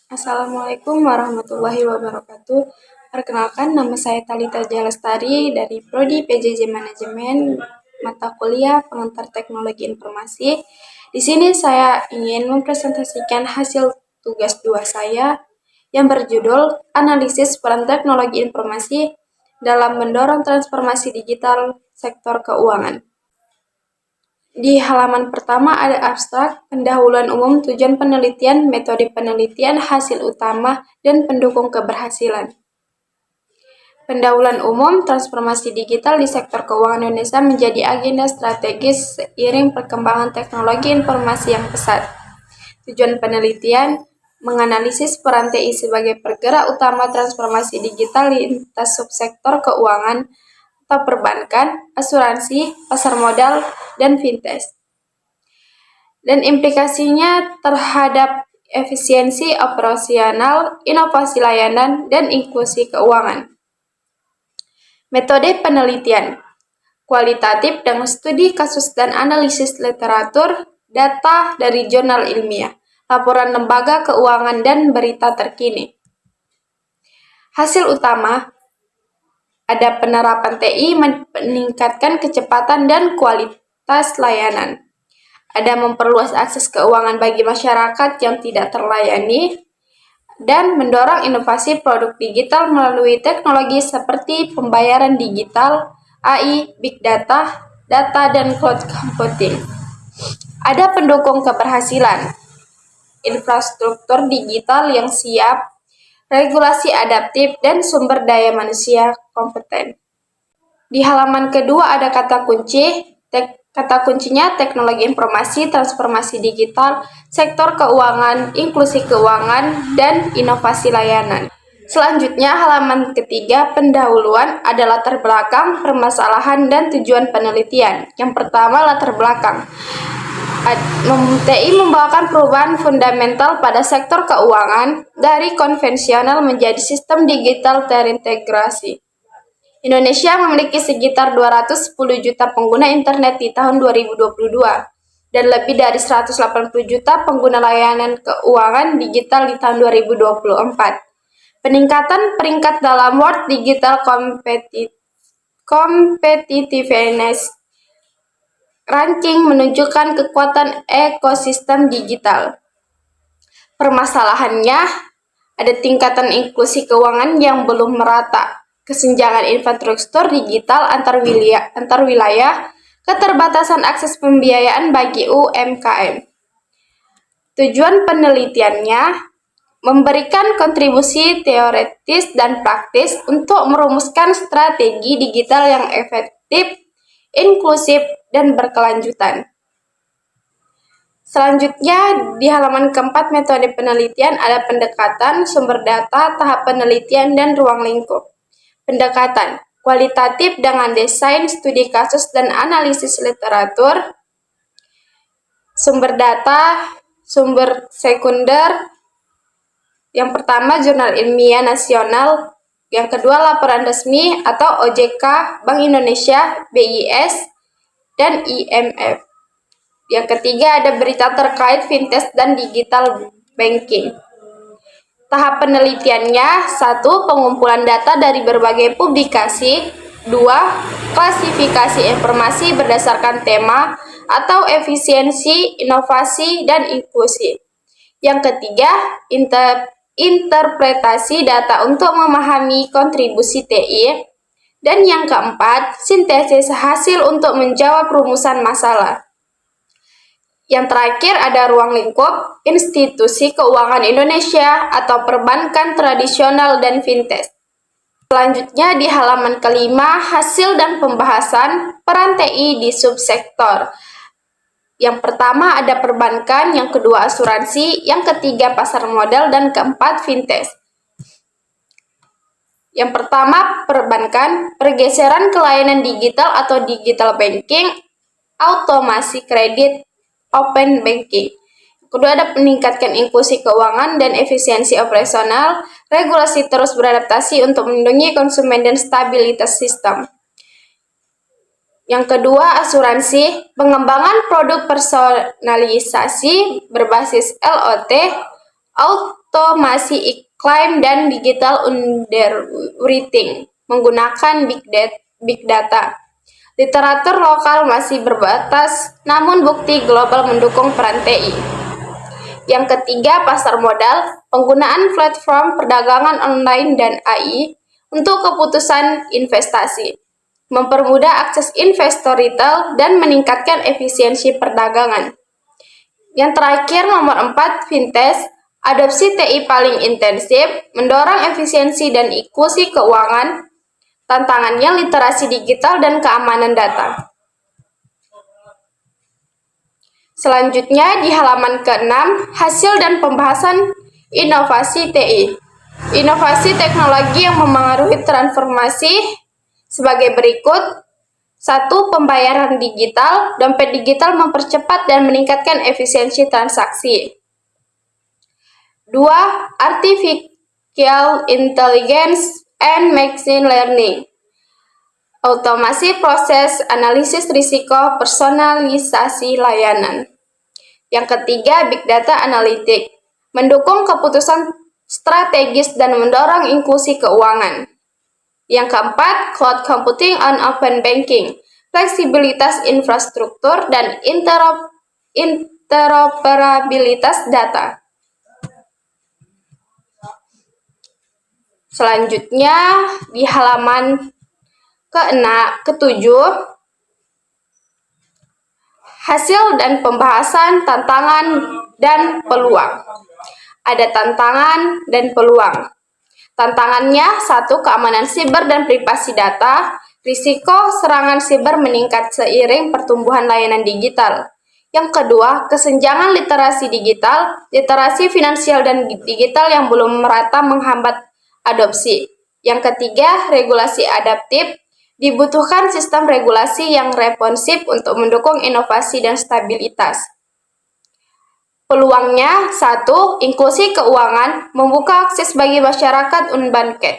Assalamualaikum warahmatullahi wabarakatuh. Perkenalkan, nama saya Talita Jalestari dari Prodi PJJ Manajemen, mata kuliah pengantar teknologi informasi. Di sini saya ingin mempresentasikan hasil tugas 2 saya yang berjudul Analisis Peran Teknologi Informasi dalam mendorong transformasi digital sektor keuangan. Di halaman pertama ada abstrak, pendahuluan umum, tujuan penelitian, metode penelitian, hasil utama, dan pendukung keberhasilan. Pendahuluan umum, transformasi digital di sektor keuangan Indonesia menjadi agenda strategis seiring perkembangan teknologi informasi yang pesat. Tujuan penelitian, menganalisis peran TI sebagai pergerak utama transformasi digital lintas subsektor keuangan atau perbankan, asuransi, pasar modal, dan fintech. Dan implikasinya terhadap efisiensi operasional, inovasi layanan, dan inklusi keuangan. Metode penelitian, kualitatif dengan studi kasus dan analisis literatur, data dari jurnal ilmiah, laporan lembaga keuangan, dan berita terkini. Hasil utama, ada penerapan TI meningkatkan kecepatan dan kualitas layanan. Ada memperluas akses keuangan bagi masyarakat yang tidak terlayani, dan mendorong inovasi produk digital melalui teknologi seperti pembayaran digital, AI, big data, dan cloud computing. Ada pendukung keberhasilan, infrastruktur digital yang siap, regulasi adaptif, dan sumber daya manusia kompeten. Di halaman kedua ada kata kunci. Kata kuncinya teknologi informasi, transformasi digital, sektor keuangan, inklusi keuangan, dan inovasi layanan. Selanjutnya, halaman ketiga, pendahuluan ada latar belakang, permasalahan, dan tujuan penelitian. Yang pertama, latar belakang. TI membawakan perubahan fundamental pada sektor keuangan dari konvensional menjadi sistem digital terintegrasi. Indonesia memiliki sekitar 210 juta pengguna internet di tahun 2022 dan lebih dari 180 juta pengguna layanan keuangan digital di tahun 2024. Peningkatan peringkat dalam World Digital Competitiveness Ranking menunjukkan kekuatan ekosistem digital. Permasalahannya, ada tingkatan inklusi keuangan yang belum merata, kesenjangan infrastruktur digital antar wilayah, keterbatasan akses pembiayaan bagi UMKM. Tujuan penelitiannya memberikan kontribusi teoritis dan praktis untuk merumuskan strategi digital yang efektif, inklusif, dan berkelanjutan. Selanjutnya, di halaman keempat metode penelitian ada pendekatan, sumber data, tahap penelitian, dan ruang lingkup. Pendekatan kualitatif dengan desain, studi kasus, dan analisis literatur. Sumber data, sumber sekunder. Yang pertama, jurnal ilmiah nasional. Yang kedua, laporan resmi atau OJK, Bank Indonesia, BIS, dan IMF. Yang ketiga, ada berita terkait fintech dan digital banking. Tahap penelitiannya, 1. Pengumpulan data dari berbagai publikasi. 2. Klasifikasi informasi berdasarkan tema atau efisiensi, inovasi, dan inklusi. Yang ketiga, interpretasi data untuk memahami kontribusi TI. Dan yang keempat, sintesis hasil untuk menjawab rumusan masalah. Yang terakhir ada ruang lingkup, institusi keuangan Indonesia atau perbankan tradisional dan fintech. Selanjutnya di halaman kelima, hasil dan pembahasan peran TI di subsektor. Yang pertama ada perbankan, yang kedua asuransi, yang ketiga pasar modal, dan keempat fintech. Yang pertama perbankan, pergeseran ke layanan digital atau digital banking, automasi kredit, open banking. Kedua ada meningkatkan inklusi keuangan dan efisiensi operasional, regulasi terus beradaptasi untuk melindungi konsumen dan stabilitas sistem. Yang kedua asuransi, pengembangan produk personalisasi berbasis LOT, otomasi iklan dan digital underwriting menggunakan big data. Literatur lokal masih berbatas, namun bukti global mendukung peran TI. Yang ketiga, pasar modal, penggunaan platform perdagangan online dan AI untuk keputusan investasi, mempermudah akses investor retail, dan meningkatkan efisiensi perdagangan. Yang terakhir, nomor 4, fintech, adopsi TI paling intensif, mendorong efisiensi dan inklusi keuangan, tantangannya literasi digital dan keamanan data. Selanjutnya di halaman ke-6, hasil dan pembahasan inovasi TI. Inovasi teknologi yang memengaruhi transformasi sebagai berikut. 1. Pembayaran digital. Dompet digital mempercepat dan meningkatkan efisiensi transaksi. 2. Artificial intelligence and machine learning. Otomasi proses, analisis risiko, personalisasi layanan. Yang ketiga, big data analytics, mendukung keputusan strategis dan mendorong inklusi keuangan. Yang keempat, cloud computing and open banking, fleksibilitas infrastruktur dan interoperabilitas data. Selanjutnya di halaman ke-7, hasil dan pembahasan tantangan dan peluang. Ada tantangan dan peluang. Tantangannya 1. Keamanan siber dan privasi data. Risiko serangan siber meningkat seiring pertumbuhan layanan digital. Yang kedua, kesenjangan literasi digital. Literasi finansial dan digital yang belum merata menghambat adopsi. Yang ketiga, regulasi adaptif. Dibutuhkan sistem regulasi yang responsif untuk mendukung inovasi dan stabilitas. Peluangnya 1. Inklusi keuangan, membuka akses bagi masyarakat unbanked.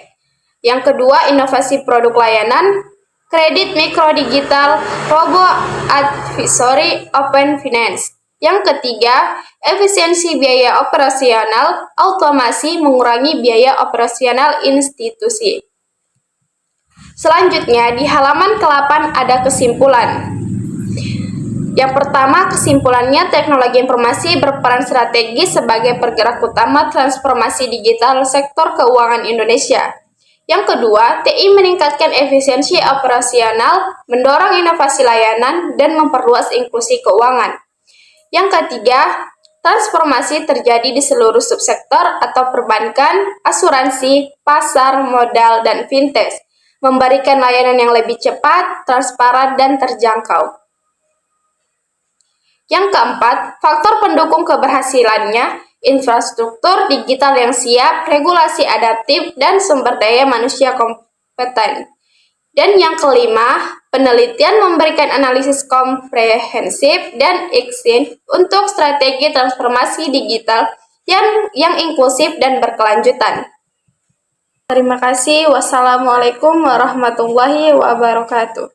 Yang kedua, inovasi produk layanan, kredit mikro digital, robo advisory, open finance. Yang ketiga, efisiensi biaya operasional, automasi mengurangi biaya operasional institusi. Selanjutnya, di halaman ke-8 ada kesimpulan. Yang pertama, kesimpulannya teknologi informasi berperan strategis sebagai pergerak utama transformasi digital sektor keuangan Indonesia. Yang kedua, TI meningkatkan efisiensi operasional, mendorong inovasi layanan, dan memperluas inklusi keuangan. Yang ketiga, transformasi terjadi di seluruh subsektor atau perbankan, asuransi, pasar, modal, dan fintech, memberikan layanan yang lebih cepat, transparan, dan terjangkau. Yang keempat, faktor pendukung keberhasilannya, infrastruktur digital yang siap, regulasi adaptif, dan sumber daya manusia kompeten. Dan yang kelima, penelitian memberikan analisis komprehensif dan eksin untuk strategi transformasi digital yang inklusif dan berkelanjutan. Terima kasih. Wassalamualaikum warahmatullahi wabarakatuh.